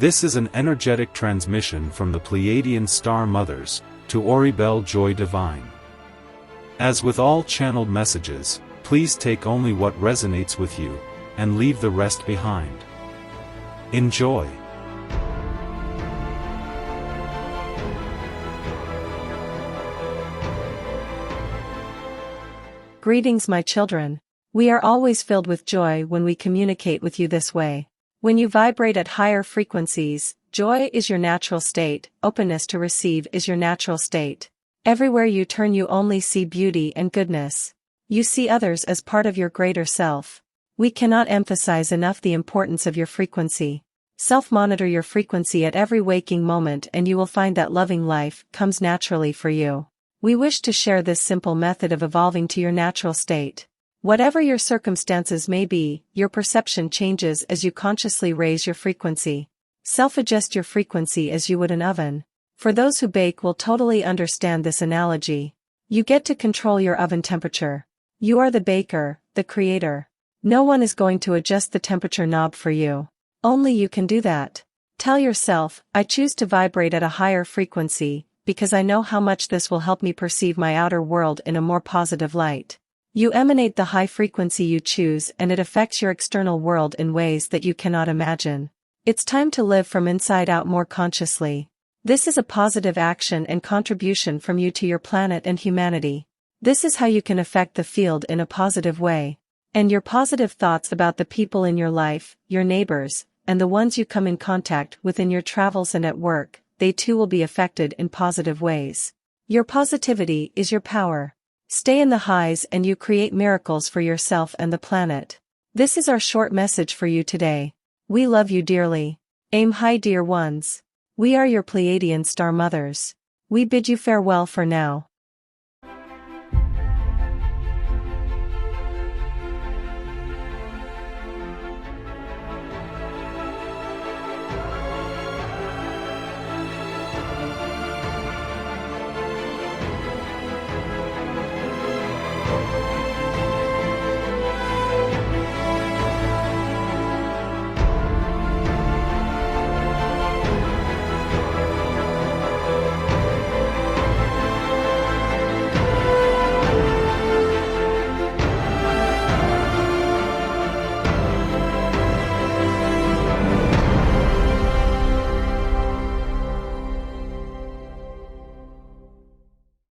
This is an energetic transmission from the Pleiadian star mothers, to Oribel Joy Divine. As with all channeled messages, please take only what resonates with you, and leave the rest behind. Enjoy. Greetings, my children. We are always filled with joy when we communicate with you this way. When you vibrate at higher frequencies, joy is your natural state, openness to receive is your natural state. Everywhere you turn you only see beauty and goodness. You see others as part of your greater self. We cannot emphasize enough the importance of your frequency. Self-monitor your frequency at every waking moment and you will find that loving life comes naturally for you. We wish to share this simple method of evolving to your natural state. Whatever your circumstances may be, your perception changes as you consciously raise your frequency. Self-adjust your frequency as you would an oven. For those who bake will totally understand this analogy. You get to control your oven temperature. You are the baker, the creator. No one is going to adjust the temperature knob for you. Only you can do that. Tell yourself, I choose to vibrate at a higher frequency, because I know how much this will help me perceive my outer world in a more positive light. You emanate the high frequency you choose and it affects your external world in ways that you cannot imagine. It's time to live from inside out more consciously. This is a positive action and contribution from you to your planet and humanity. This is how you can affect the field in a positive way. And your positive thoughts about the people in your life, your neighbors, and the ones you come in contact with in your travels and at work, they too will be affected in positive ways. Your positivity is your power. Stay in the highs and you create miracles for yourself and the planet. This is our short message for you today. We love you dearly. Aim high, dear ones. We are your Pleiadian star mothers. We bid you farewell for now.